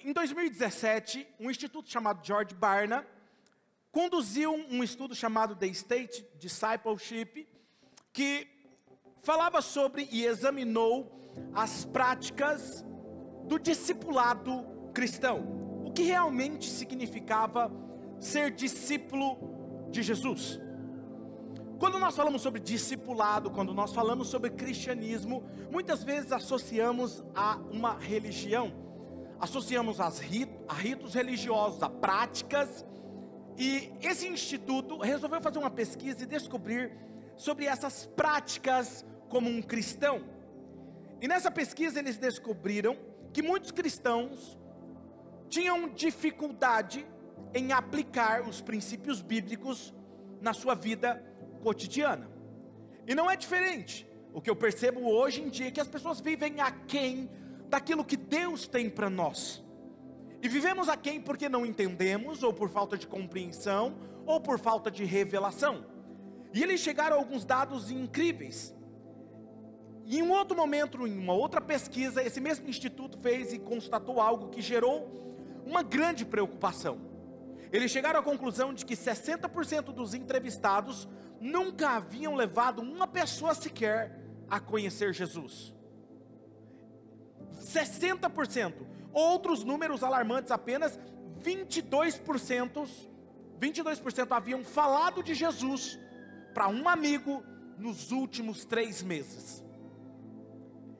Em 2017, um instituto chamado George Barna conduziu um estudo chamado The State Discipleship, que falava sobre e examinou as práticas do discipulado cristão. O que realmente significava ser discípulo de Jesus. Quando nós falamos sobre discipulado, quando nós falamos sobre cristianismo, muitas vezes associamos a uma religião, associamos a ritos religiosos, a práticas, e esse instituto resolveu fazer uma pesquisa e descobrir sobre essas práticas como um cristão. E nessa pesquisa eles descobriram que muitos cristãos tinham dificuldade em aplicar os princípios bíblicos na sua vida cotidiana. E não é diferente. O que eu percebo hoje em dia é que as pessoas vivem aquém daquilo que Deus tem para nós. E vivemos aquém porque não entendemos, ou por falta de compreensão, ou por falta de revelação. E eles chegaram a alguns dados incríveis. E em um outro momento, em uma outra pesquisa, esse mesmo instituto fez e constatou algo que gerou uma grande preocupação. Eles chegaram à conclusão de que 60% dos entrevistados nunca haviam levado uma pessoa sequer a conhecer Jesus. 60%. Outros números alarmantes, apenas 22% haviam falado de Jesus para um amigo nos últimos 3 meses.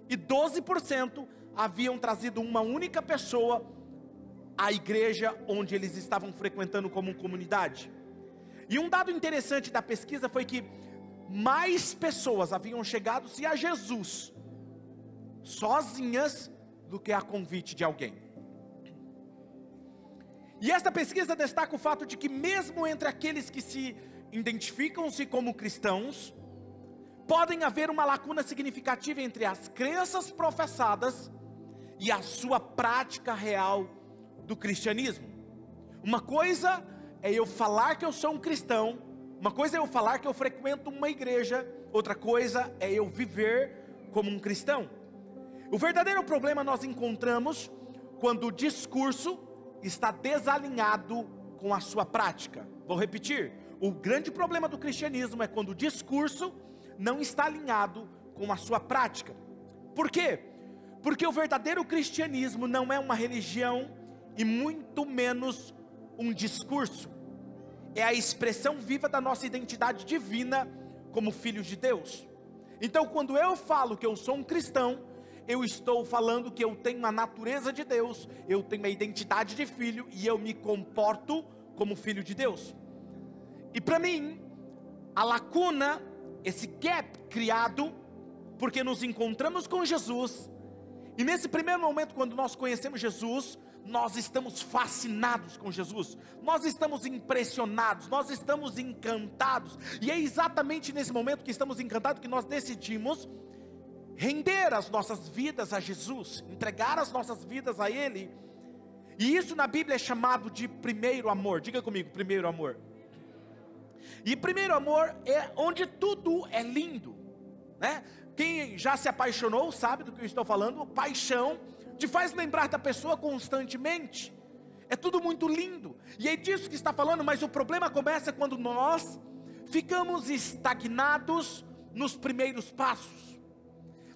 E 12% haviam trazido uma única pessoa à igreja onde eles estavam frequentando como comunidade. E um dado interessante da pesquisa foi que mais pessoas haviam chegado a Jesus sozinhas do que a convite de alguém. E esta pesquisa destaca o fato de que mesmo entre aqueles que se identificam-se como cristãos, podem haver uma lacuna significativa entre as crenças professadas e a sua prática real do cristianismo. Uma coisa é eu falar que eu sou um cristão, uma coisa é eu falar que eu frequento uma igreja, outra coisa é eu viver como um cristão. O verdadeiro problema nós encontramos quando o discurso está desalinhado com a sua prática. Vou repetir, o grande problema do cristianismo é quando o discurso não está alinhado com a sua prática. Por quê? Porque o verdadeiro cristianismo não é uma religião e muito menos um discurso. É a expressão viva da nossa identidade divina como filhos de Deus. Então quando eu falo que eu sou um cristão, eu estou falando que eu tenho a natureza de Deus, eu tenho a identidade de filho e eu me comporto como filho de Deus. E para mim, a lacuna, esse gap criado, porque nos encontramos com Jesus, e nesse primeiro momento quando nós conhecemos Jesus, nós estamos fascinados com Jesus, nós estamos impressionados, nós estamos encantados, e é exatamente nesse momento que estamos encantados que nós decidimos render as nossas vidas a Jesus, entregar as nossas vidas a Ele. E isso na Bíblia é chamado de primeiro amor. Diga comigo, primeiro amor. E primeiro amor é onde tudo é lindo, né? Quem já se apaixonou sabe do que eu estou falando. Paixão te faz lembrar da pessoa constantemente. É tudo muito lindo, e é disso que está falando. Mas o problema começa quando nós ficamos estagnados nos primeiros passos.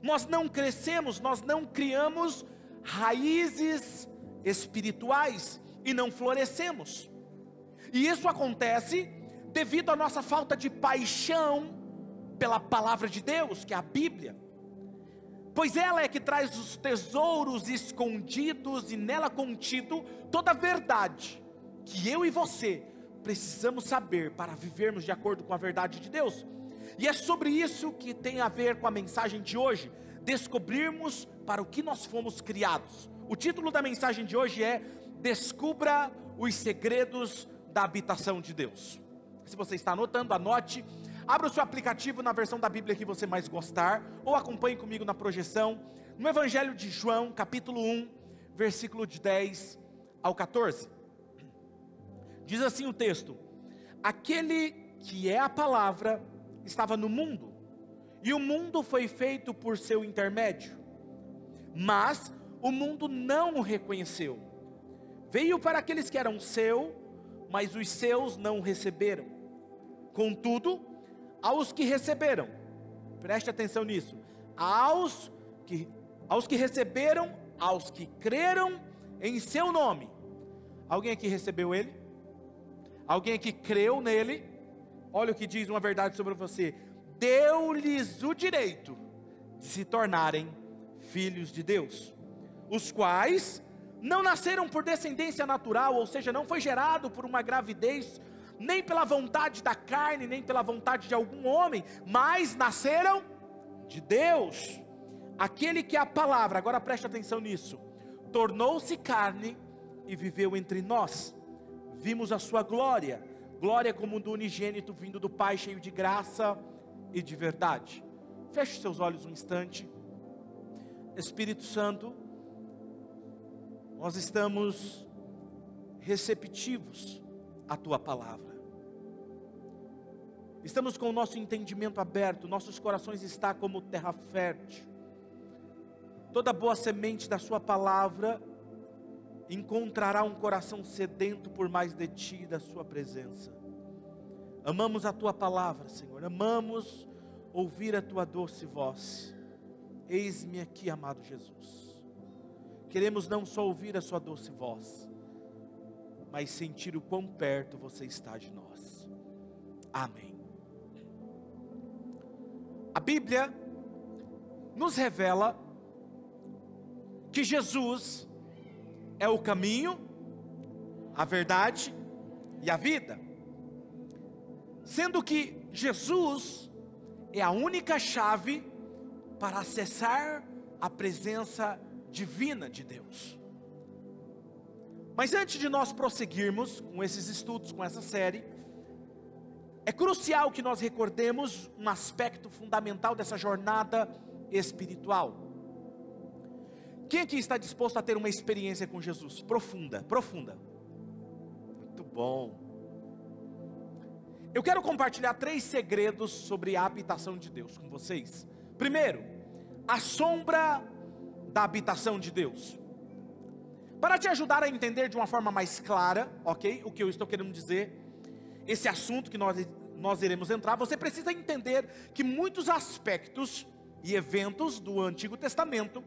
Nós não crescemos, nós não criamos raízes espirituais e não florescemos. E isso acontece devido à nossa falta de paixão pela palavra de Deus, que é a Bíblia. Pois ela é que traz os tesouros escondidos e nela contido toda a verdade que eu e você precisamos saber para vivermos de acordo com a verdade de Deus. E é sobre isso que tem a ver com a mensagem de hoje: descobrirmos para o que nós fomos criados. O título da mensagem de hoje é: descubra os segredos da habitação de Deus. Se você está anotando, anote. Abra o seu aplicativo na versão da Bíblia que você mais gostar, ou acompanhe comigo na projeção, no Evangelho de João, capítulo 1, versículo de 10 ao 14. Diz assim o texto: aquele que é a palavra estava no mundo, e o mundo foi feito por seu intermédio, mas o mundo não o reconheceu. Veio para aqueles que eram seu, mas os seus não o receberam. Contudo, aos que receberam, preste atenção nisso, aos que receberam, aos que creram em seu nome. Alguém aqui recebeu ele? Alguém aqui creu nele? Olha o que diz uma verdade sobre você: deu-lhes o direito de se tornarem filhos de Deus, os quais não nasceram por descendência natural, ou seja, não foi gerado por uma gravidez, nem pela vontade da carne, nem pela vontade de algum homem, mas nasceram de Deus. Aquele que é a palavra, agora preste atenção nisso, tornou-se carne e viveu entre nós. Vimos a sua glória, glória como do unigênito vindo do Pai, cheio de graça e de verdade. Feche seus olhos um instante. Espírito Santo, nós estamos receptivos à tua palavra. Estamos com o nosso entendimento aberto, nossos corações estão como terra fértil. Toda boa semente da sua palavra encontrará um coração sedento por mais de ti e da sua presença. Amamos a tua palavra, Senhor, amamos ouvir a tua doce voz. Eis-me aqui, amado Jesus. Queremos não só ouvir a sua doce voz, mas sentir o quão perto você está de nós. Amém. A Bíblia nos revela que Jesus é o caminho, a verdade e a vida, sendo que Jesus é a única chave para acessar a presença divina de Deus. Mas antes de nós prosseguirmos com esses estudos, com essa série, é crucial que nós recordemos um aspecto fundamental dessa jornada espiritual. Quem aqui está disposto a ter uma experiência com Jesus? Profunda. Muito bom. Eu quero compartilhar 3 segredos sobre a habitação de Deus com vocês. Primeiro, a sombra da habitação de Deus. Para te ajudar a entender de uma forma mais clara, ok? O que eu estou querendo dizer, esse assunto que nós iremos entrar, você precisa entender que muitos aspectos e eventos do Antigo Testamento,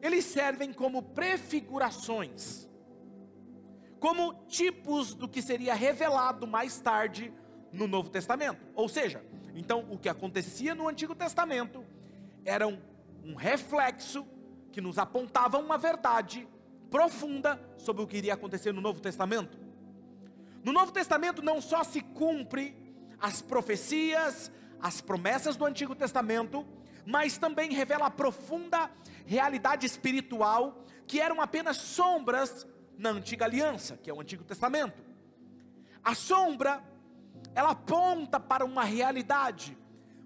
eles servem como prefigurações, como tipos do que seria revelado mais tarde no Novo Testamento. Ou seja, então o que acontecia no Antigo Testamento era um reflexo que nos apontava uma verdade profunda sobre o que iria acontecer no Novo Testamento. No Novo Testamento não só se cumpre as profecias, as promessas do Antigo Testamento, mas também revela a profunda realidade espiritual que eram apenas sombras na antiga aliança, que é o Antigo Testamento. A sombra, ela aponta para uma realidade,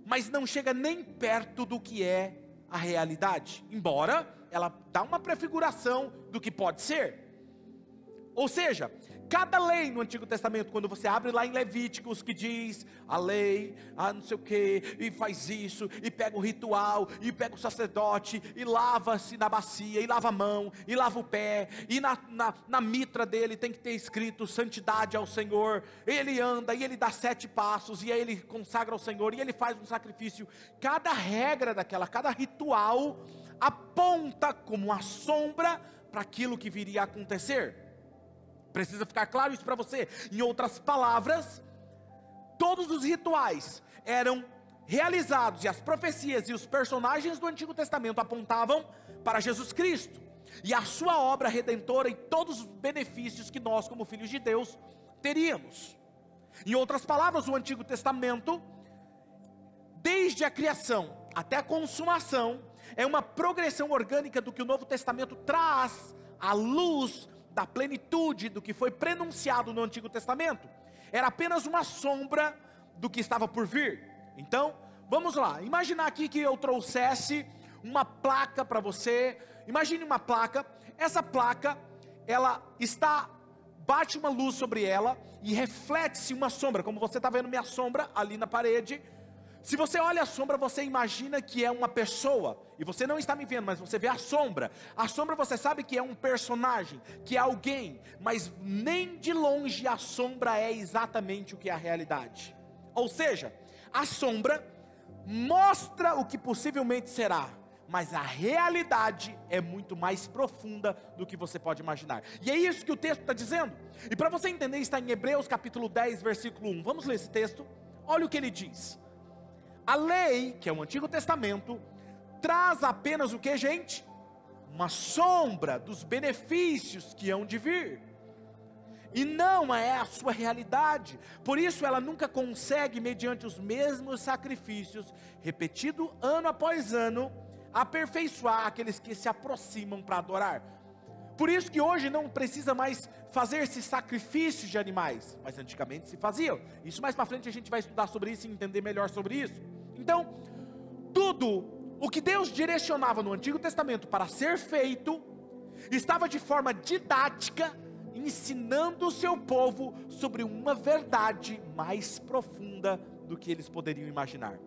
mas não chega nem perto do que é a realidade, embora ela dá uma prefiguração do que pode ser. Ou seja, cada lei no Antigo Testamento, quando você abre lá em Levíticos, que diz a lei, não sei o que, e faz isso, e pega o ritual, e pega o sacerdote, e lava-se na bacia, e lava a mão, e lava o pé, e na mitra dele tem que ter escrito santidade ao Senhor. Ele anda, e ele dá 7 passos, e aí ele consagra ao Senhor, e ele faz um sacrifício. Cada regra daquela, cada ritual, aponta como uma sombra para aquilo que viria a acontecer. Precisa ficar claro isso para você. Em outras palavras, todos os rituais eram realizados, e as profecias e os personagens do Antigo Testamento apontavam para Jesus Cristo e a sua obra redentora e todos os benefícios que nós, como filhos de Deus, teríamos. Em outras palavras, o Antigo Testamento, desde a criação até a consumação, é uma progressão orgânica do que o Novo Testamento traz à luz da plenitude do que foi prenunciado no Antigo Testamento. Era apenas uma sombra do que estava por vir. Então, vamos lá, imaginar aqui que eu trouxesse uma placa para você. Imagine uma placa, essa placa, ela bate uma luz sobre ela e reflete-se uma sombra, como você está vendo minha sombra ali na parede. Se você olha a sombra, você imagina que é uma pessoa, e você não está me vendo, mas você vê a sombra. A sombra você sabe que é um personagem, que é alguém, mas nem de longe a sombra é exatamente o que é a realidade. Ou seja, a sombra mostra o que possivelmente será, mas a realidade é muito mais profunda do que você pode imaginar. E é isso que o texto está dizendo. E para você entender, está em Hebreus capítulo 10, versículo 1. Vamos ler esse texto? Olha o que ele diz. A lei, que é o Antigo Testamento, traz apenas o que, gente? Uma sombra dos benefícios que hão de vir. E não é a sua realidade. Por isso ela nunca consegue, mediante os mesmos sacrifícios, repetido ano após ano, aperfeiçoar aqueles que se aproximam para adorar. Por isso que hoje não precisa mais fazer esses sacrifícios de animais, mas antigamente se faziam. Isso mais para frente a gente vai estudar sobre isso e entender melhor sobre isso. Então, tudo o que Deus direcionava no Antigo Testamento para ser feito, estava de forma didática, ensinando o seu povo sobre uma verdade mais profunda do que eles poderiam imaginar.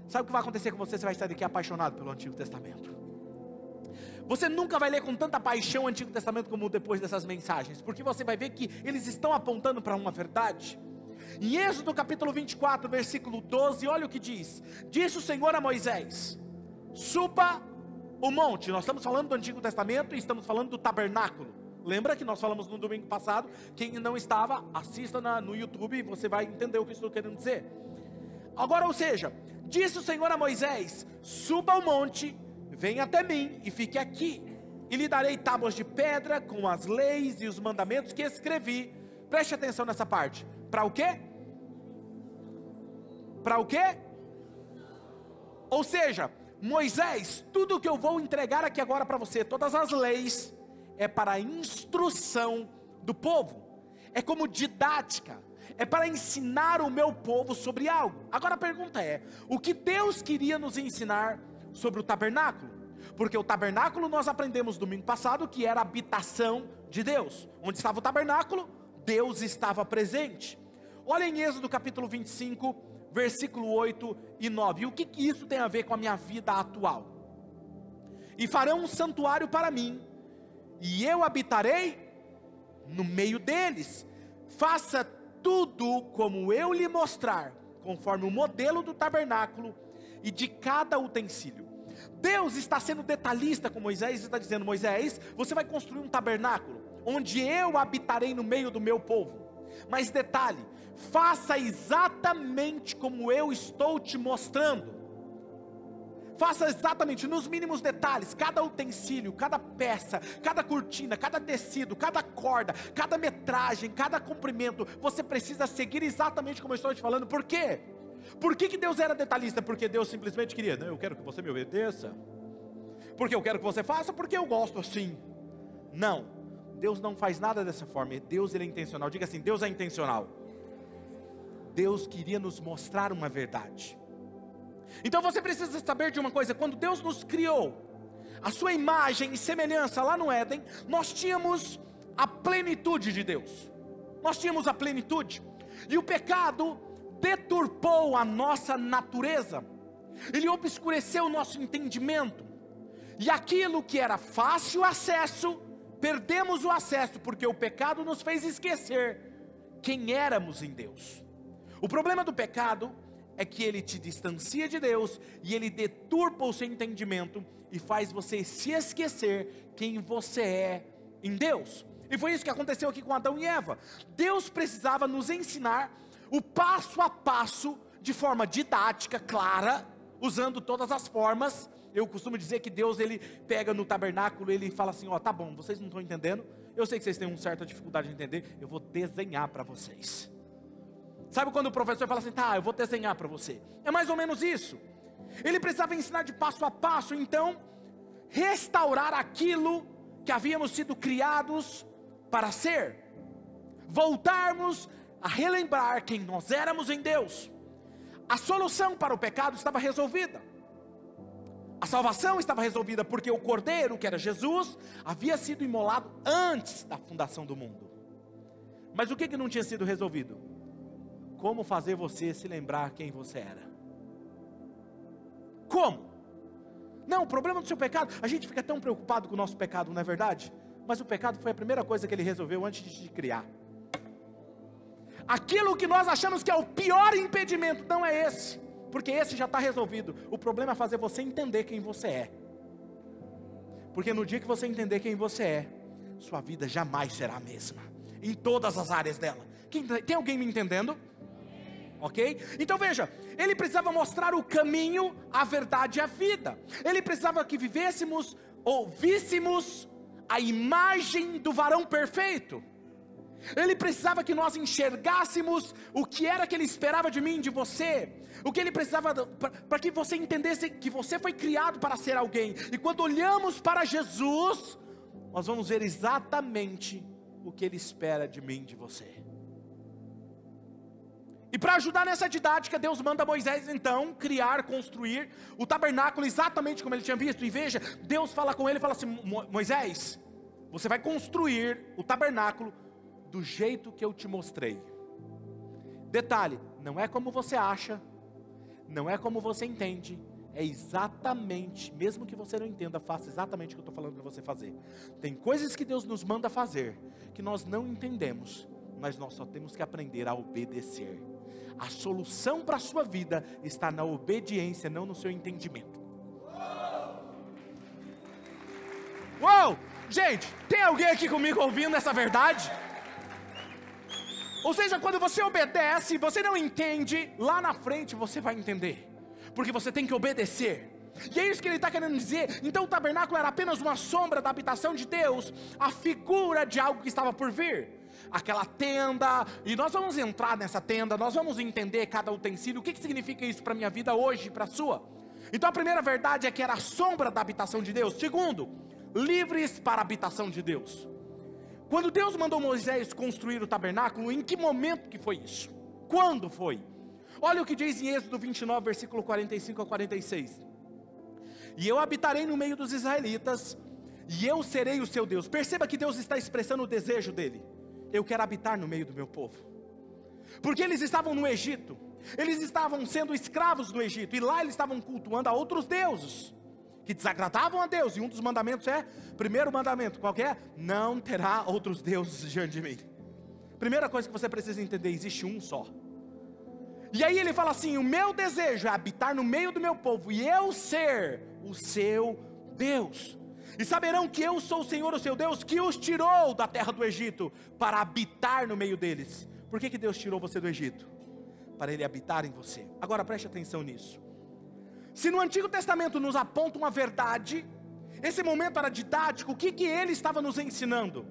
Sabe o que vai acontecer com você? Você vai sair daqui apaixonado pelo Antigo Testamento. Você nunca vai ler com tanta paixão o Antigo Testamento como depois dessas mensagens, porque você vai ver que eles estão apontando para uma verdade. Em Êxodo capítulo 24, versículo 12, olha o que diz. Disse o Senhor a Moisés: suba o monte. Nós estamos falando do Antigo Testamento e estamos falando do tabernáculo. Lembra que nós falamos no domingo passado? Quem não estava, assista no YouTube e você vai entender o que estou querendo dizer. Agora, ou seja, disse o Senhor a Moisés: suba o monte, venha até mim e fique aqui, e lhe darei tábuas de pedra com as leis e os mandamentos que escrevi. Preste atenção nessa parte. Para o quê? Para o quê? Ou seja, Moisés, tudo que eu vou entregar aqui agora para você, todas as leis, é para a instrução do povo, é como didática, é para ensinar o meu povo sobre algo. Agora a pergunta é, o que Deus queria nos ensinar sobre o tabernáculo? Porque o tabernáculo nós aprendemos domingo passado que era a habitação de Deus. Onde estava o tabernáculo? Deus estava presente. Olha em Êxodo capítulo 25, versículo 8 e 9, e o que isso tem a ver com a minha vida atual? E farão um santuário para mim, e eu habitarei no meio deles. Faça tudo como eu lhe mostrar, conforme o modelo do tabernáculo e de cada utensílio. Deus está sendo detalhista com Moisés, está dizendo: Moisés, você vai construir um tabernáculo, onde eu habitarei no meio do meu povo. Mas detalhe, faça exatamente como eu estou te mostrando. Faça exatamente nos mínimos detalhes, cada utensílio, cada peça, cada cortina, cada tecido, cada corda, cada metragem, cada comprimento. Você precisa seguir exatamente como eu estou te falando. Por quê? Por que Deus era detalhista? Porque Deus simplesmente queria: não, eu quero que você me obedeça, porque eu quero que você faça, porque eu gosto assim. Não, Deus não faz nada dessa forma. Deus, ele é intencional. Diga assim: Deus é intencional. Deus queria nos mostrar uma verdade. Então você precisa saber de uma coisa: quando Deus nos criou, a sua imagem e semelhança lá no Éden, nós tínhamos a plenitude de Deus. Nós tínhamos a plenitude. E o pecado deturpou a nossa natureza. Ele obscureceu o nosso entendimento. E aquilo que era fácil acesso, perdemos o acesso, porque o pecado nos fez esquecer quem éramos em Deus. O problema do pecado é que ele te distancia de Deus, e ele deturpa o seu entendimento, e faz você se esquecer quem você é em Deus. E foi isso que aconteceu aqui com Adão e Eva. Deus precisava nos ensinar o passo a passo, de forma didática, clara, usando todas as formas. Eu costumo dizer que Deus, ele pega no tabernáculo, ele fala assim: ó, tá bom, vocês não estão entendendo, eu sei que vocês têm uma certa dificuldade de entender, eu vou desenhar para vocês. Sabe quando o professor fala assim: tá, eu vou desenhar para você? É mais ou menos isso. Ele precisava ensinar de passo a passo, então, restaurar aquilo que havíamos sido criados para ser, voltarmos a relembrar quem nós éramos em Deus. A solução para o pecado estava resolvida, a salvação estava resolvida, porque o Cordeiro, que era Jesus, havia sido imolado antes da fundação do mundo. Mas o que não tinha sido resolvido? Como fazer você se lembrar quem você era? Como? Não, o problema do seu pecado, a gente fica tão preocupado com o nosso pecado, não é verdade? Mas o pecado foi a primeira coisa que ele resolveu antes de te criar. Aquilo que nós achamos que é o pior impedimento, não é esse, porque esse já está resolvido. O problema é fazer você entender quem você é. Porque no dia que você entender quem você é, sua vida jamais será a mesma, em todas as áreas dela. Tem alguém me entendendo? Ok? Então veja, ele precisava mostrar o caminho, a verdade e a vida. Ele precisava que vivêssemos, ou víssemos, a imagem do varão perfeito. Ele precisava que nós enxergássemos o que era que ele esperava de mim, de você. O que ele precisava, para que você entendesse que você foi criado para ser alguém. E quando olhamos para Jesus, nós vamos ver exatamente o que ele espera de mim, de você. E para ajudar nessa didática, Deus manda Moisés então criar, construir o tabernáculo exatamente como ele tinha visto. E veja, Deus fala com ele e fala assim: Moisés, você vai construir o tabernáculo do jeito que eu te mostrei. Detalhe, não é como você acha, não é como você entende, é exatamente, mesmo que você não entenda, faça exatamente o que eu estou falando para você fazer. Tem coisas que Deus nos manda fazer, que nós não entendemos, mas nós só temos que aprender a obedecer. A solução para a sua vida está na obediência, não no seu entendimento. Uou! Gente, tem alguém aqui comigo ouvindo essa verdade? Ou seja, quando você obedece, você não entende, lá na frente você vai entender, porque você tem que obedecer. E é isso que ele está querendo dizer. Então o tabernáculo era apenas uma sombra da habitação de Deus, a figura de algo que estava por vir. Aquela tenda, e nós vamos entrar nessa tenda, nós vamos entender cada utensílio, o que significa isso para a minha vida hoje e para a sua. Então a primeira verdade é que era a sombra da habitação de Deus. Segundo, livres para a habitação de Deus. Quando Deus mandou Moisés construir o tabernáculo, em que momento que foi isso? Quando foi? Olha o que diz em Êxodo 29, versículo 45 a 46. E eu habitarei no meio dos israelitas, e eu serei o seu Deus. Perceba que Deus está expressando o desejo dele. Eu quero habitar no meio do meu povo. Porque eles estavam no Egito, eles estavam sendo escravos no Egito, e lá eles estavam cultuando a outros deuses, que desagradavam a Deus. E um dos mandamentos primeiro mandamento, qual que é? Não terá outros deuses diante de mim. Primeira coisa que você precisa entender, existe um só. E aí ele fala assim: o meu desejo é habitar no meio do meu povo, e eu ser o seu Deus. E saberão que eu sou o Senhor, o seu Deus, que os tirou da terra do Egito, para habitar no meio deles. Por que Deus tirou você do Egito? Para Ele habitar em você. Agora preste atenção nisso. Se no Antigo Testamento nos aponta uma verdade, esse momento era didático. O que Ele estava nos ensinando?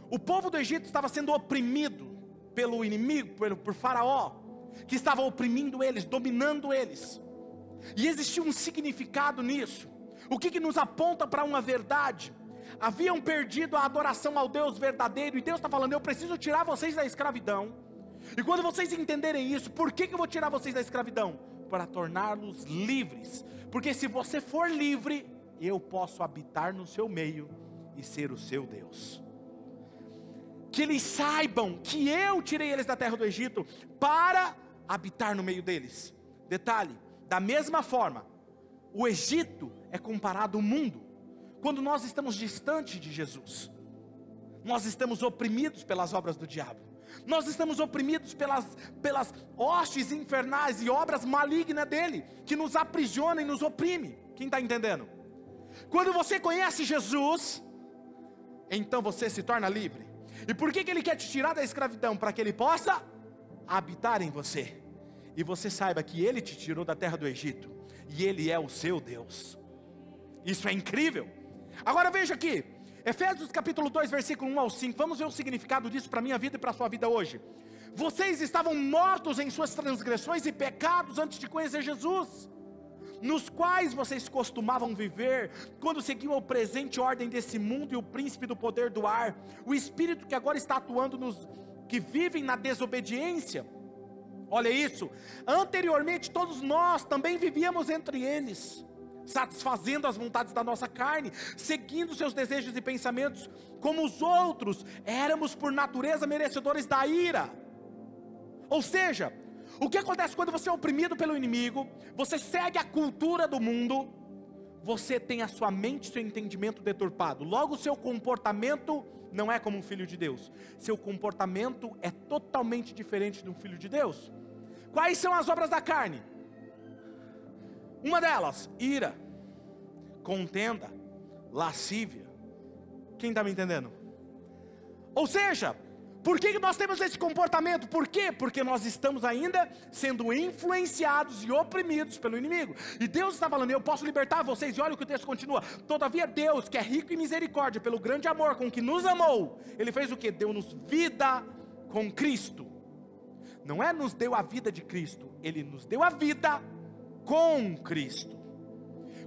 O povo do Egito estava sendo oprimido pelo inimigo, por Faraó, que estava oprimindo eles, dominando eles. E existia um significado nisso. O que nos aponta para uma verdade? Haviam perdido a adoração ao Deus verdadeiro, e Deus está falando: eu preciso tirar vocês da escravidão. E quando vocês entenderem isso, por que eu vou tirar vocês da escravidão? Para torná-los livres. Porque se você for livre, eu posso habitar no seu meio e ser o seu Deus. Que eles saibam que eu tirei eles da terra do Egito para habitar no meio deles. Detalhe, da mesma forma, o Egito é comparado ao mundo. Quando nós estamos distantes de Jesus, nós estamos oprimidos pelas obras do diabo. Nós estamos oprimidos pelas hostes infernais e obras malignas dele, que nos aprisiona e nos oprime. Quem está entendendo? Quando você conhece Jesus, então você se torna livre. E por que ele quer te tirar da escravidão? Para que ele possa habitar em você. E você saiba que ele te tirou da terra do Egito, e ele é o seu Deus. Isso é incrível. Agora veja aqui, Efésios capítulo 2, versículo 1 ao 5. Vamos ver o significado disso para a minha vida e para a sua vida hoje. Vocês estavam mortos em suas transgressões e pecados antes de conhecer Jesus, nos quais vocês costumavam viver, quando seguiam a presente ordem desse mundo e o príncipe do poder do ar, o espírito que agora está atuando nos que vivem na desobediência. Olha isso, anteriormente todos nós também vivíamos entre eles, satisfazendo as vontades da nossa carne, seguindo seus desejos e pensamentos, como os outros, éramos por natureza merecedores da ira. Ou seja, O que acontece quando você é oprimido pelo inimigo, você segue a cultura do mundo, você tem a sua mente, seu entendimento deturpado. Logo, o seu comportamento não é como um filho de Deus. Seu comportamento é totalmente diferente de um filho de Deus. Quais são as obras da carne? Uma delas, ira, contenda, lascívia. Quem está me entendendo? Ou seja, por que nós temos esse comportamento? Por quê? Porque nós estamos ainda sendo influenciados e oprimidos pelo inimigo. E Deus está falando, eu posso libertar vocês. E olha o que o texto continua. Todavia Deus, que é rico em misericórdia, pelo grande amor com que nos amou, Ele fez o quê? Deu-nos vida com Cristo. Não é nos deu a vida de Cristo, Ele nos deu a vida com Cristo.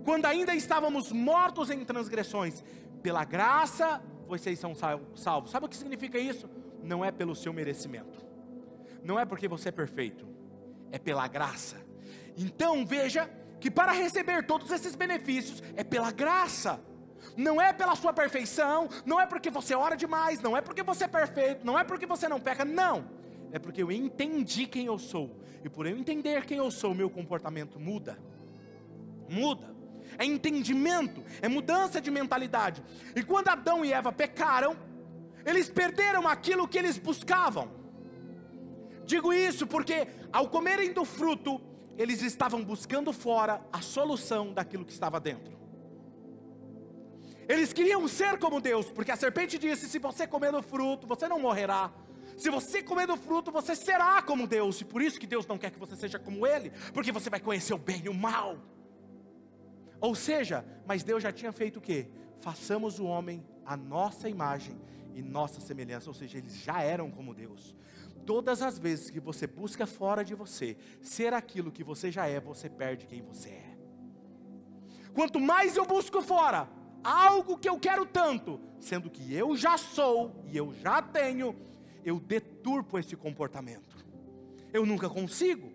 Quando ainda estávamos mortos em transgressões, pela graça vocês são salvos. Sabe o que significa isso? Não é pelo seu merecimento, não é porque você é perfeito, é pela graça. Então veja que para receber todos esses benefícios é pela graça, não é pela sua perfeição, não é porque você ora demais, não é porque você é perfeito, não é porque você não peca, não, é porque eu entendi quem eu sou, e por eu entender quem eu sou, meu comportamento muda, é entendimento, é mudança de mentalidade. E quando Adão e Eva pecaram, eles perderam aquilo que eles buscavam. Digo isso porque ao comerem do fruto, eles estavam buscando fora a solução daquilo que estava dentro. Eles queriam ser como Deus, porque a serpente disse, se você comer do fruto, você não morrerá. Se você comer do fruto, você será como Deus. E por isso que Deus não quer que você seja como Ele, porque você vai conhecer o bem e o mal. Ou seja, mas Deus já tinha feito o quê? Façamos o homem à nossa imagem e nossa semelhança, ou seja, eles já eram como Deus. Todas as vezes que você busca fora de você ser aquilo que você já é, você perde quem você é. Quanto mais eu busco fora algo que eu quero tanto, sendo que eu já sou e eu já tenho, eu deturpo esse comportamento. Eu nunca consigo.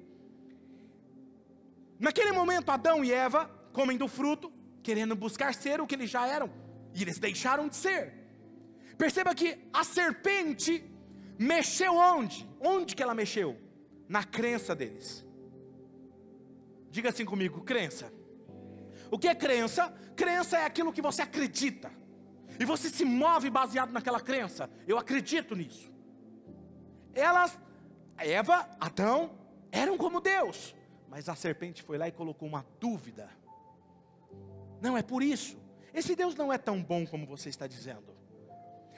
Naquele momento Adão e Eva comem do fruto, querendo buscar ser o que eles já eram, e eles deixaram de ser. Perceba que a serpente mexeu onde? Onde que ela mexeu? Na crença deles. Diga assim comigo, crença. O que é crença? Crença é aquilo que você acredita, e você se move baseado naquela crença. Eu acredito nisso. Eva, Adão, eram como Deus, mas a serpente foi lá e colocou uma dúvida. Não, é por isso. Esse Deus não é tão bom como você está dizendo.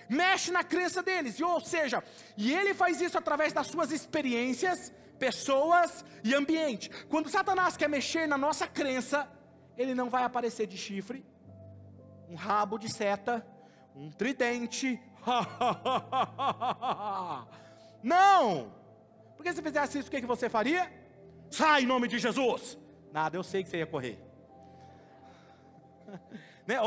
Mexe na crença deles, ou seja, e ele faz isso através das suas experiências, pessoas e ambiente. Quando Satanás quer mexer na nossa crença, ele não vai aparecer de chifre, um rabo de seta, um tridente. Não! Porque se fizesse isso, o que você faria? Sai em nome de Jesus! Nada, eu sei que você ia correr. Né?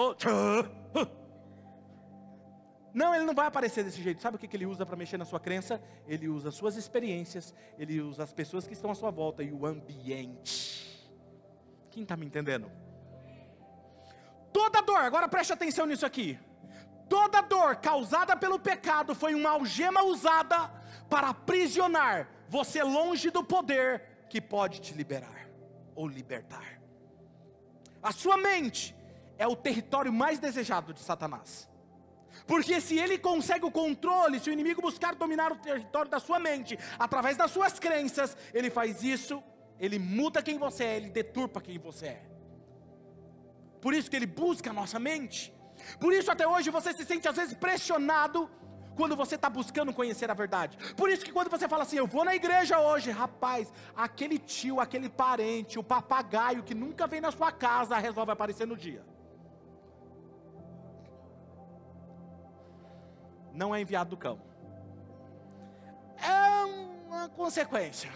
Não, ele não vai aparecer desse jeito. Sabe o que ele usa para mexer na sua crença? Ele usa as suas experiências, ele usa as pessoas que estão à sua volta e o ambiente. Quem está me entendendo? Toda dor, agora preste atenção nisso aqui. Toda dor causada pelo pecado foi uma algema usada para aprisionar você longe do poder que pode te liberar ou libertar. A sua mente é o território mais desejado de Satanás. Porque se ele consegue o controle, se o inimigo buscar dominar o território da sua mente, através das suas crenças, ele faz isso, ele muda quem você é, ele deturpa quem você é. Por isso que ele busca a nossa mente. Por isso até hoje você se sente às vezes pressionado, quando você está buscando conhecer a verdade. Por isso que quando você fala assim, eu vou na igreja hoje, rapaz, aquele tio, aquele parente, o papagaio que nunca vem na sua casa, resolve aparecer no dia. Não é enviado do cão. É uma consequência.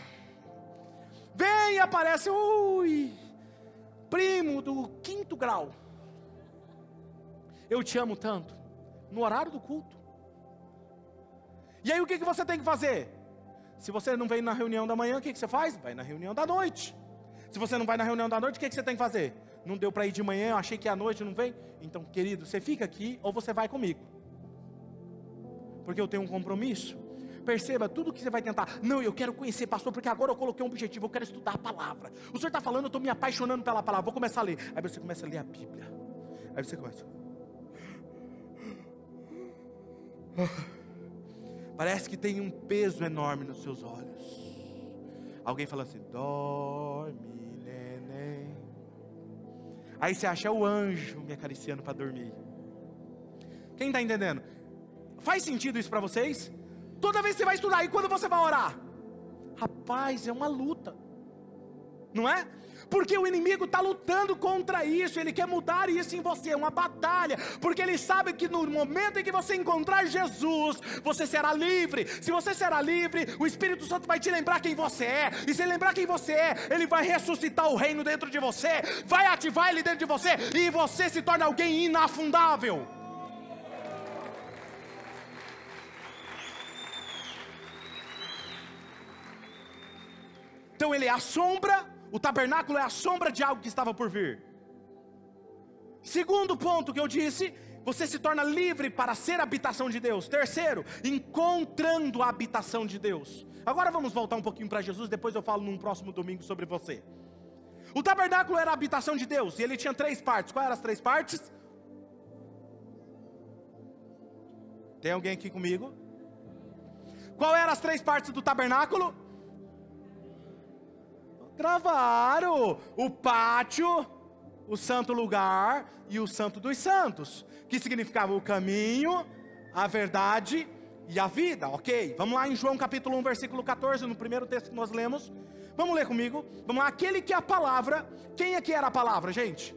Vem e aparece, primo do 5º grau. Eu te amo tanto. No horário do culto. E aí o que você tem que fazer? Se você não vem na reunião da manhã, o que você faz? Vai na reunião da noite. Se você não vai na reunião da noite, o que você tem que fazer? Não deu para ir de manhã, eu achei que à noite não vem? Então, querido, você fica aqui ou você vai comigo? Porque eu tenho um compromisso. Perceba, tudo que você vai tentar, não, eu quero conhecer, pastor, porque agora eu coloquei um objetivo, eu quero estudar a palavra. O senhor está falando, eu estou me apaixonando pela palavra, vou começar a ler. Aí você começa a ler a Bíblia. Aí você começa. Parece que tem um peso enorme nos seus olhos. Alguém fala assim, dorme, neném. Aí você acha o anjo me acariciando para dormir. Quem está entendendo? Faz sentido isso para vocês? Toda vez que você vai estudar, e quando você vai orar? Rapaz, é uma luta, não é? Porque o inimigo está lutando contra isso, ele quer mudar isso em você, é uma batalha, porque ele sabe que no momento em que você encontrar Jesus, você será livre. Se você será livre, o Espírito Santo vai te lembrar quem você é, e se lembrar quem você é, ele vai ressuscitar o reino dentro de você, vai ativar ele dentro de você, e você se torna alguém inafundável. Então ele é a sombra, o tabernáculo é a sombra de algo que estava por vir. Segundo ponto que eu disse, você se torna livre para ser a habitação de Deus. Terceiro, encontrando a habitação de Deus. Agora vamos voltar um pouquinho para Jesus, depois eu falo num próximo domingo sobre você. O tabernáculo era a habitação de Deus, e ele tinha 3 partes. Quais eram as 3 partes? Tem alguém aqui comigo? Qual eram as 3 partes do tabernáculo? Gravaram o pátio, o santo lugar e o santo dos santos, que significava o caminho, a verdade e a vida, ok? Vamos lá em João capítulo 1, versículo 14, no primeiro texto que nós lemos. Vamos ler comigo, vamos lá, aquele que é a palavra. Quem é que era a palavra, gente?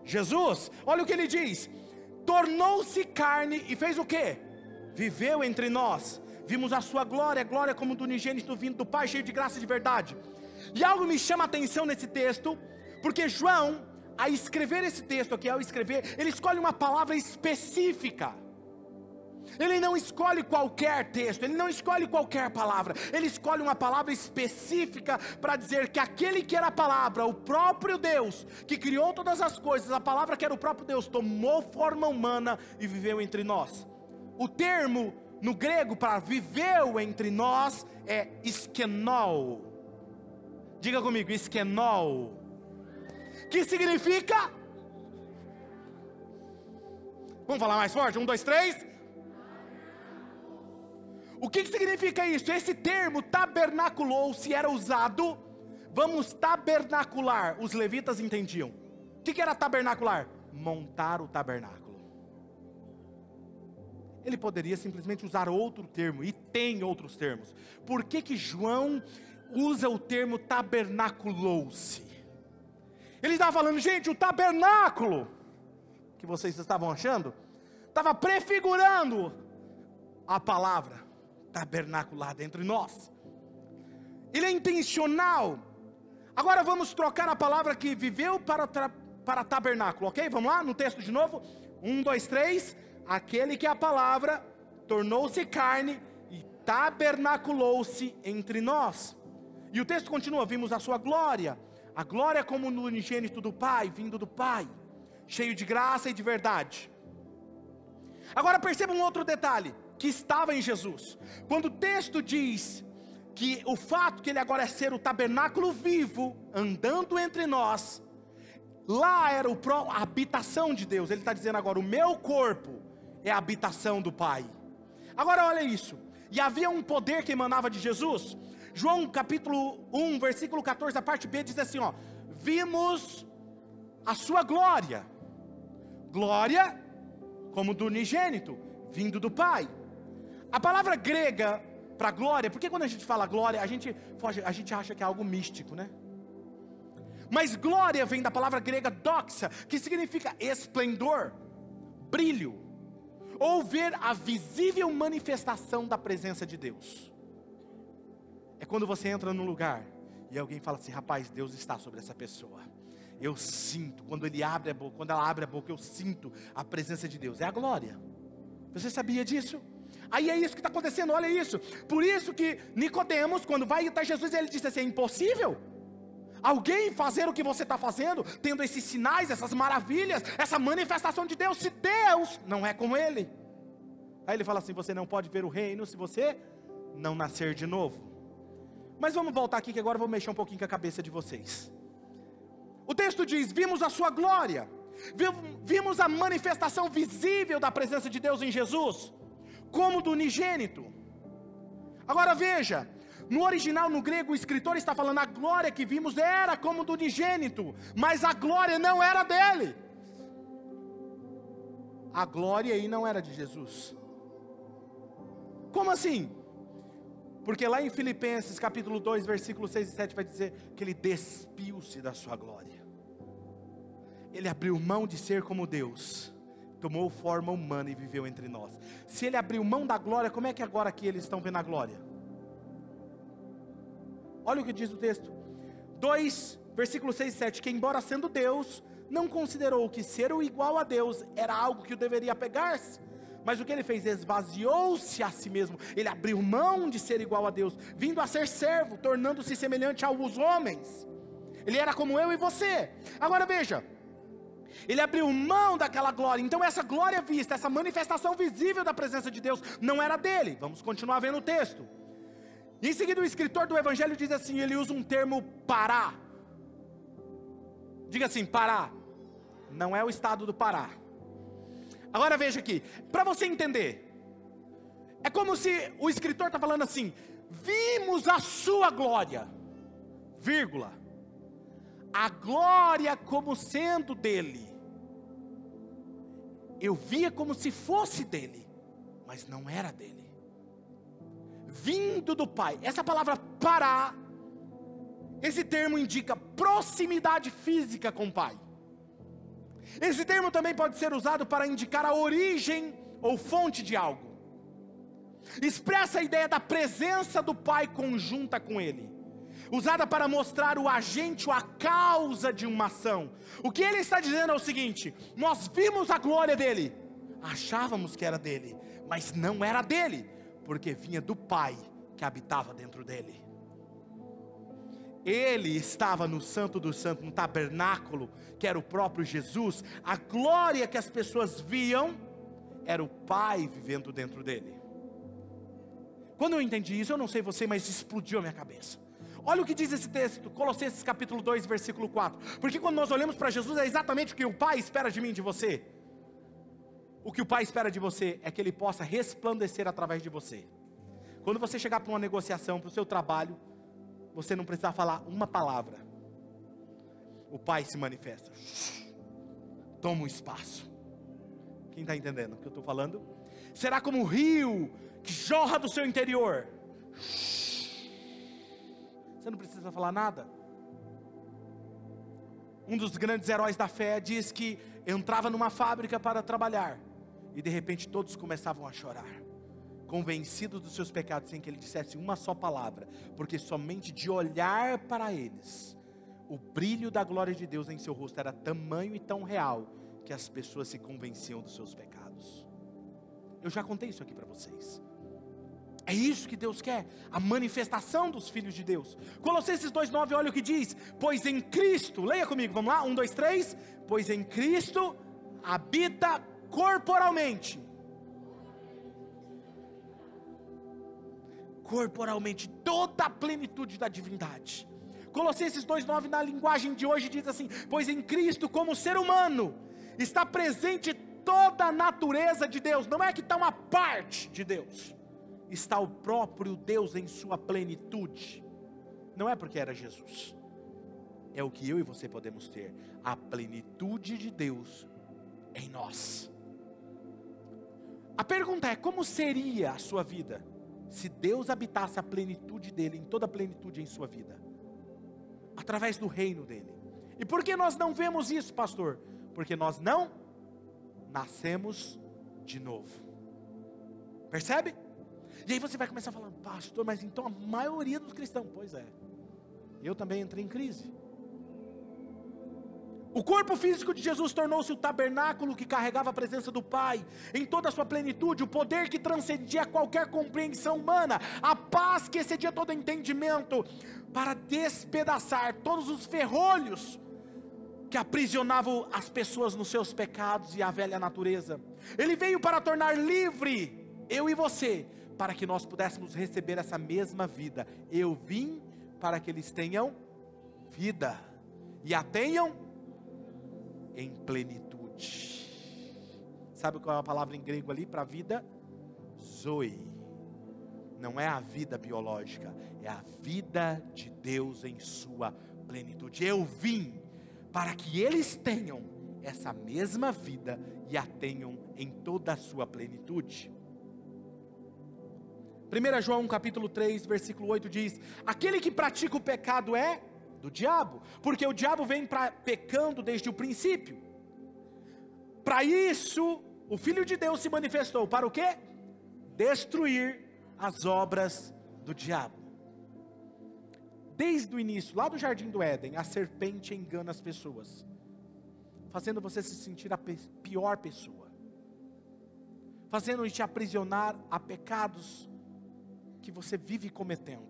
Jesus. Olha o que ele diz, tornou-se carne e fez o quê? Viveu entre nós, vimos a sua glória, glória como do unigênito vindo do Pai, cheio de graça e de verdade. E algo me chama a atenção nesse texto, porque João, a escrever esse texto aqui, ao escrever, ele escolhe uma palavra específica. Ele não escolhe qualquer texto, ele não escolhe qualquer palavra, ele escolhe uma palavra específica para dizer que aquele que era a palavra, o próprio Deus, que criou todas as coisas, a palavra que era o próprio Deus, tomou forma humana e viveu entre nós. O termo no grego para viveu entre nós é skenol. Diga comigo, skenol, que significa, vamos falar mais forte, 1, 2, 3, o que significa isso? Esse termo tabernaculou-se era usado, vamos tabernacular, os levitas entendiam, o que era tabernacular? Montar o tabernáculo. Ele poderia simplesmente usar outro termo, e tem outros termos. Por que João usa o termo tabernaculou-se? Ele estava falando, gente, o tabernáculo que vocês estavam achando, estava prefigurando a palavra tabernaculada entre nós. Ele é intencional. Agora vamos trocar a palavra que viveu para tabernáculo, ok? Vamos lá no texto de novo, 1, 2, 3, aquele que é a palavra tornou-se carne e tabernaculou-se entre nós. E o texto continua, vimos a sua glória, a glória como no unigênito do Pai, vindo do Pai, cheio de graça e de verdade. Agora perceba um outro detalhe, que estava em Jesus. Quando o texto diz que o fato que ele agora é ser o tabernáculo vivo, andando entre nós, lá era a habitação de Deus. Ele está dizendo agora, o meu corpo é a habitação do Pai. Agora olha isso, e havia um poder que emanava de Jesus. João capítulo 1, versículo 14, a parte B diz assim, ó, vimos a sua glória, glória como do unigênito, vindo do Pai. A palavra grega para glória, porque quando a gente fala glória, a gente acha que é algo místico, né? Mas glória vem da palavra grega doxa, que significa esplendor, brilho, ou ver a visível manifestação da presença de Deus. É quando você entra num lugar e alguém fala assim, rapaz, Deus está sobre essa pessoa. Eu sinto, quando ela abre a boca, eu sinto a presença de Deus. É a glória. Você sabia disso? Aí é isso que está acontecendo, olha isso. Por isso que Nicodemos, quando vai até Jesus, ele disse assim, é impossível alguém fazer o que você está fazendo, tendo esses sinais, essas maravilhas, essa manifestação de Deus, se Deus não é com ele. Aí ele fala assim, você não pode ver o reino se você não nascer de novo. Mas vamos voltar aqui que agora eu vou mexer um pouquinho com a cabeça de vocês. O texto diz: vimos a sua glória, vimos a manifestação visível da presença de Deus em Jesus, como do unigênito. Agora veja, no original, no grego, o escritor está falando, a glória que vimos era como do unigênito, mas a glória não era dele. A glória aí não era de Jesus. Como assim? Porque lá em Filipenses capítulo 2, versículos 6 e 7 vai dizer que ele despiu-se da sua glória. Ele abriu mão de ser como Deus, tomou forma humana e viveu entre nós. Se ele abriu mão da glória, como é que agora aqui eles estão vendo a glória? Olha o que diz o texto, 2, versículos 6 e 7, que embora sendo Deus, não considerou que ser o igual a Deus era algo que o deveria apegar-se, mas o que ele fez? Esvaziou-se a si mesmo, ele abriu mão de ser igual a Deus, vindo a ser servo, tornando-se semelhante aos homens, ele era como eu e você. Agora veja, ele abriu mão daquela glória, então essa glória vista, essa manifestação visível da presença de Deus, não era dele. Vamos continuar vendo o texto. Em seguida o escritor do evangelho diz assim, ele usa um termo Pará. Diga assim, Pará. Não é o estado do Pará. Agora veja aqui, para você entender, é como se o escritor está falando assim, vimos a sua glória, vírgula, a glória como sendo dele. Eu via como se fosse dele, mas não era dele. Vindo do Pai. Essa palavra Pará, esse termo indica proximidade física com o Pai. Esse termo também pode ser usado para indicar a origem ou fonte de algo. Expressa a ideia da presença do Pai conjunta com Ele, usada para mostrar o agente ou a causa de uma ação. O que ele está dizendo é o seguinte: nós vimos a glória dele, achávamos que era dele, mas não era dele, porque vinha do Pai que habitava dentro dele. Ele estava no Santo dos Santos, no tabernáculo, que era o próprio Jesus. A glória que as pessoas viam, era o Pai vivendo dentro dele. Quando eu entendi isso, eu não sei você, mas explodiu a minha cabeça. Olha o que diz esse texto, Colossenses capítulo 2, versículo 4. Porque quando nós olhamos para Jesus, é exatamente o que o Pai espera de mim e de você. O que o Pai espera de você é que Ele possa resplandecer através de você. Quando você chegar para uma negociação, para o seu trabalho, você não precisa falar uma palavra. O Pai se manifesta. Toma um espaço. Quem está entendendo o que eu estou falando? Será como o rio que jorra do seu interior. Você não precisa falar nada. Um dos grandes heróis da fé diz que entrava numa fábrica para trabalhar, e de repente todos começavam a chorar, convencidos dos seus pecados, sem que ele dissesse uma só palavra, porque somente de olhar para eles, o brilho da glória de Deus em seu rosto era tamanho e tão real, que as pessoas se convenciam dos seus pecados. Eu já contei isso aqui para vocês. É isso que Deus quer, a manifestação dos filhos de Deus. Colossenses 2,9, olha o que diz: pois em Cristo, leia comigo, vamos lá, 1, 2, 3. Pois em Cristo habita corporalmente toda a plenitude da divindade. Colossenses 2,9 na linguagem de hoje diz assim: pois em Cristo, como ser humano, está presente toda a natureza de Deus. Não é que está uma parte de Deus, está o próprio Deus em sua plenitude. Não é porque era Jesus, é o que eu e você podemos ter, a plenitude de Deus em nós. A pergunta é: como seria a sua vida se Deus habitasse a plenitude dele, em toda a plenitude em sua vida, através do reino dele? E por que nós não vemos isso, pastor? Porque nós não nascemos de novo. Percebe? E aí você vai começar falando: pastor, mas então a maioria dos cristãos, pois é, eu também entrei em crise. O corpo físico de Jesus tornou-se o tabernáculo que carregava a presença do Pai, em toda a sua plenitude, o poder que transcendia qualquer compreensão humana, a paz que excedia todo entendimento, para despedaçar todos os ferrolhos que aprisionavam as pessoas nos seus pecados e a velha natureza. Ele veio para tornar livre eu e você, para que nós pudéssemos receber essa mesma vida. Eu vim para que eles tenham vida, e a tenham em plenitude. Sabe qual é a palavra em grego ali para vida? Zoe. Não é a vida biológica, é a vida de Deus em sua plenitude. Eu vim para que eles tenham essa mesma vida e a tenham em toda a sua plenitude. 1 João capítulo 3, versículo 8 diz: aquele que pratica o pecado é do diabo, porque o diabo vem pecando desde o princípio. Para isso, o Filho de Deus se manifestou, para o quê? Destruir as obras do diabo. Desde o início, lá do Jardim do Éden, a serpente engana as pessoas, fazendo você se sentir a pior pessoa, fazendo te aprisionar a pecados que você vive cometendo.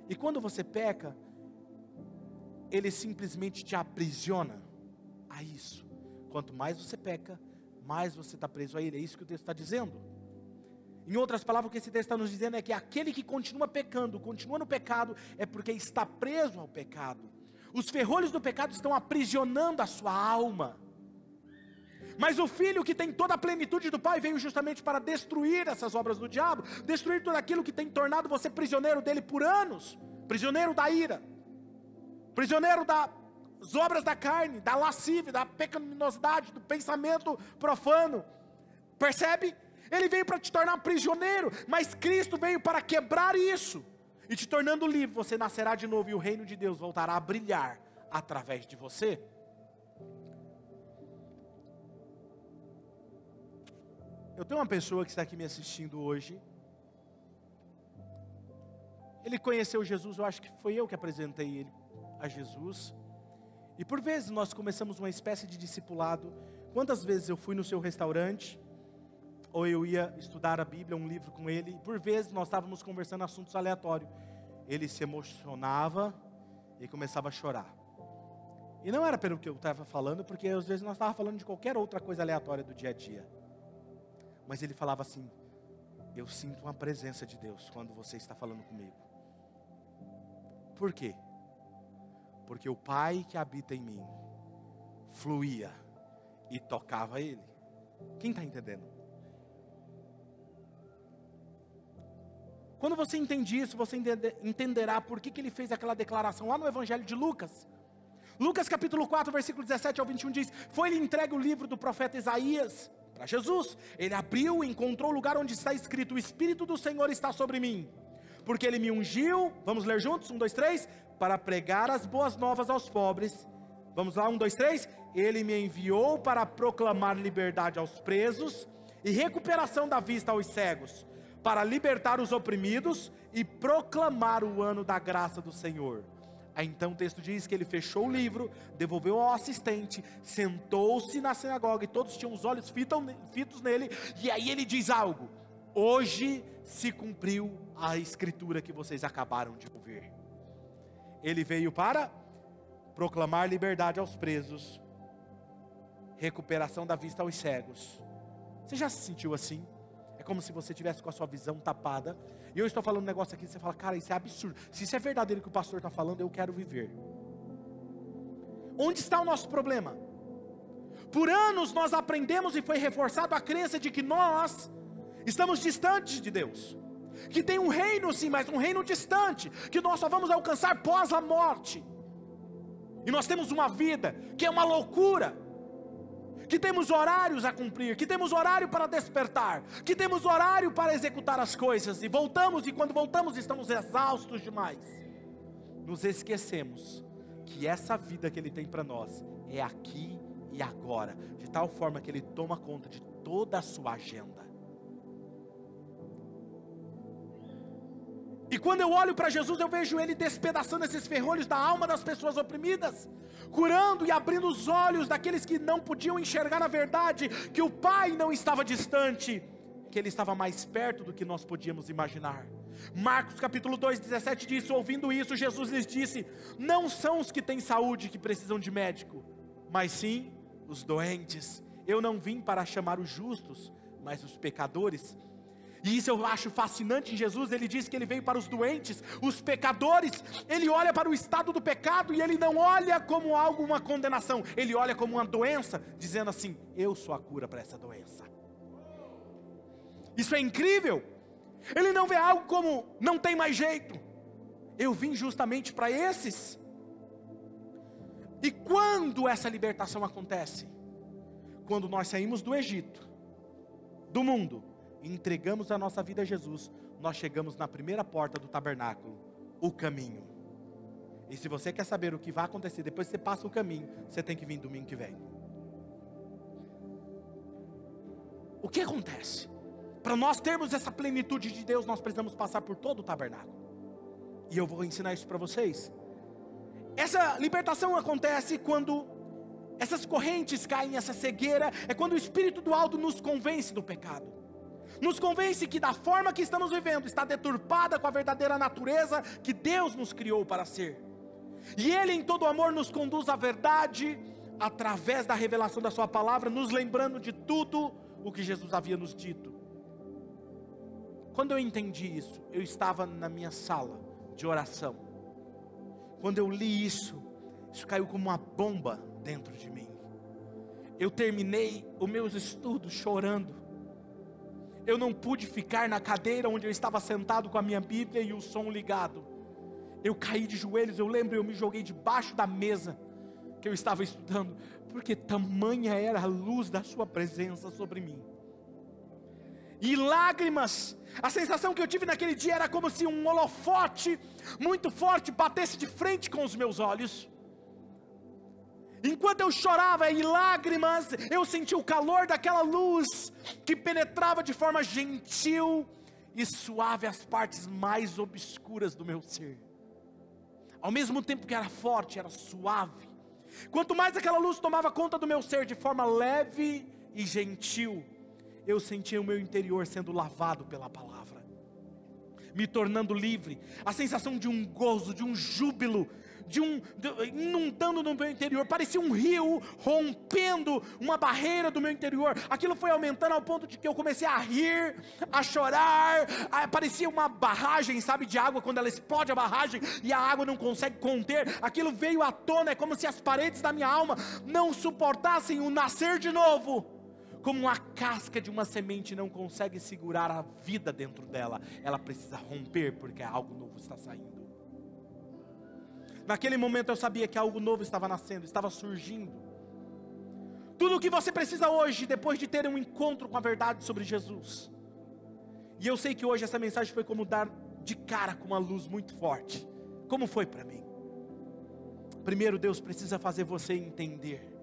E quando você peca, ele simplesmente te aprisiona a isso. Quanto mais você peca, mais você está preso a ele. É isso que o texto está dizendo. Em outras palavras, o que esse texto está nos dizendo é que aquele que continua pecando, continua no pecado, é porque está preso ao pecado. Os ferrolhos do pecado estão aprisionando a sua alma. Mas o Filho, que tem toda a plenitude do Pai, veio justamente para destruir essas obras do diabo, destruir tudo aquilo que tem tornado você prisioneiro dele por anos, prisioneiro da ira, prisioneiro das obras da carne, da lascívia, da pecaminosidade, do pensamento profano. Percebe? Ele veio para te tornar prisioneiro, mas Cristo veio para quebrar isso, e te tornando livre, você nascerá de novo, e o reino de Deus voltará a brilhar através de você. Eu tenho uma pessoa que está aqui me assistindo hoje. Ele conheceu Jesus, eu acho que foi eu que apresentei ele a Jesus. E por vezes nós começamos uma espécie de discipulado. Quantas vezes eu fui no seu restaurante, ou eu ia estudar a Bíblia, um livro com ele, e por vezes nós estávamos conversando assuntos aleatórios. Ele se emocionava e começava a chorar. E não era pelo que eu estava falando, porque às vezes nós estávamos falando de qualquer outra coisa aleatória do dia a dia. Mas ele falava assim: eu sinto uma presença de Deus quando você está falando comigo. Por quê? Porque o Pai que habita em mim fluía e tocava ele. Quem está entendendo? Quando você entende isso, você entenderá por que ele fez aquela declaração lá no Evangelho de Lucas. Lucas capítulo 4, versículo 17 ao 21 diz: foi-lhe entregue o livro do profeta Isaías para Jesus. Ele abriu e encontrou o lugar onde está escrito: o Espírito do Senhor está sobre mim, porque ele me ungiu, vamos ler juntos, 1, 2, 3, para pregar as boas novas aos pobres. Vamos lá, 1, 2, 3, ele me enviou para proclamar liberdade aos presos, e recuperação da vista aos cegos, para libertar os oprimidos, e proclamar o ano da graça do Senhor. Aí então o texto diz que ele fechou o livro, devolveu ao assistente, sentou-se na sinagoga, e todos tinham os olhos fitos nele, e aí ele diz algo: hoje se cumpriu a escritura que vocês acabaram de ouvir. Ele veio para proclamar liberdade aos presos, recuperação da vista aos cegos. Você já se sentiu assim? É como se você tivesse com a sua visão tapada, e eu estou falando um negócio aqui, e você fala: cara, isso é absurdo. Se isso é verdadeiro que o pastor está falando, eu quero viver. Onde está o nosso problema? Por anos nós aprendemos e foi reforçado a crença de que nós estamos distantes de Deus, que tem um reino sim, mas um reino distante, que nós só vamos alcançar pós a morte. E nós temos uma vida que é uma loucura, que temos horários a cumprir, que temos horário para despertar, que temos horário para executar as coisas, e voltamos, e quando voltamos estamos exaustos demais. Nos esquecemos que essa vida que Ele tem para nós é aqui e agora, de tal forma que Ele toma conta de toda a sua agenda. E quando eu olho para Jesus, eu vejo Ele despedaçando esses ferrolhos da alma das pessoas oprimidas, curando e abrindo os olhos daqueles que não podiam enxergar a verdade, que o Pai não estava distante, que Ele estava mais perto do que nós podíamos imaginar. Marcos capítulo 2, 17 diz: ouvindo isso, Jesus lhes disse: não são os que têm saúde que precisam de médico, mas sim os doentes. Eu não vim para chamar os justos, mas os pecadores. E isso eu acho fascinante em Jesus. Ele diz que ele veio para os doentes, os pecadores. Ele olha para o estado do pecado e ele não olha como algo, uma condenação. Ele olha como uma doença, dizendo assim: eu sou a cura para essa doença. Isso é incrível. Ele não vê algo como não tem mais jeito. Eu vim justamente para esses. E quando essa libertação acontece? Quando nós saímos do Egito, do mundo, e entregamos a nossa vida a Jesus, nós chegamos na primeira porta do tabernáculo, o caminho. E se você quer saber o que vai acontecer depois que você passa o caminho, você tem que vir domingo que vem. O que acontece? Para nós termos essa plenitude de Deus, nós precisamos passar por todo o tabernáculo. E eu vou ensinar isso para vocês. Essa libertação acontece quando essas correntes caem, essa cegueira, é quando o Espírito do Alto nos convence do pecado. Nos convence que da forma que estamos vivendo, está deturpada com a verdadeira natureza que Deus nos criou para ser. E Ele em todo amor nos conduz à verdade, através da revelação da sua palavra, nos lembrando de tudo o que Jesus havia nos dito. Quando eu entendi isso, eu estava na minha sala de oração. Quando eu li isso caiu como uma bomba dentro de mim. Eu terminei os meus estudos chorando. Eu não pude ficar na cadeira onde eu estava sentado com a minha Bíblia e o som ligado. Eu caí de joelhos, eu lembro, eu me joguei debaixo da mesa que eu estava estudando, porque tamanha era a luz da sua presença sobre mim. E lágrimas, a sensação que eu tive naquele dia era como se um holofote muito forte batesse de frente com os meus olhos. Enquanto eu chorava em lágrimas, eu senti o calor daquela luz que penetrava de forma gentil e suave as partes mais obscuras do meu ser. Ao mesmo tempo que era forte, era suave. Quanto mais aquela luz tomava conta do meu ser de forma leve e gentil, eu sentia o meu interior sendo lavado pela palavra, me tornando livre. A sensação de um gozo, de um júbilo, inundando no meu interior, parecia um rio rompendo uma barreira do meu interior. Aquilo foi aumentando ao ponto de que eu comecei a rir, a chorar. Parecia uma barragem, sabe, de água, quando ela explode a barragem e a água não consegue conter. Aquilo veio à tona, é como se as paredes da minha alma não suportassem o nascer de novo. Como a casca de uma semente não consegue segurar a vida dentro dela, ela precisa romper porque algo novo está saindo. Naquele momento eu sabia que algo novo estava nascendo, estava surgindo. Tudo o que você precisa hoje, depois de ter um encontro com a verdade sobre Jesus. E eu sei que hoje essa mensagem foi como dar de cara com uma luz muito forte. Como foi para mim? Primeiro, Deus precisa fazer você entender,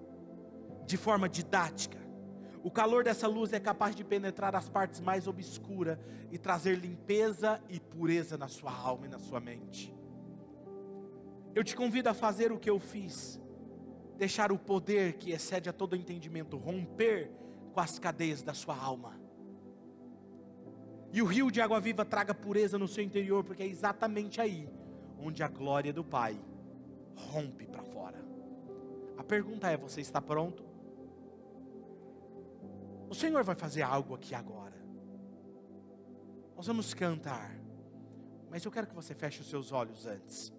de forma didática. O calor dessa luz é capaz de penetrar as partes mais obscuras e trazer limpeza e pureza na sua alma e na sua mente. Eu te convido a fazer o que eu fiz, deixar o poder que excede a todo entendimento romper com as cadeias da sua alma. E o rio de água viva traga pureza no seu interior, porque é exatamente aí onde a glória do Pai rompe para fora. A pergunta é: você está pronto? O Senhor vai fazer algo aqui agora. Nós vamos cantar, mas eu quero que você feche os seus olhos antes.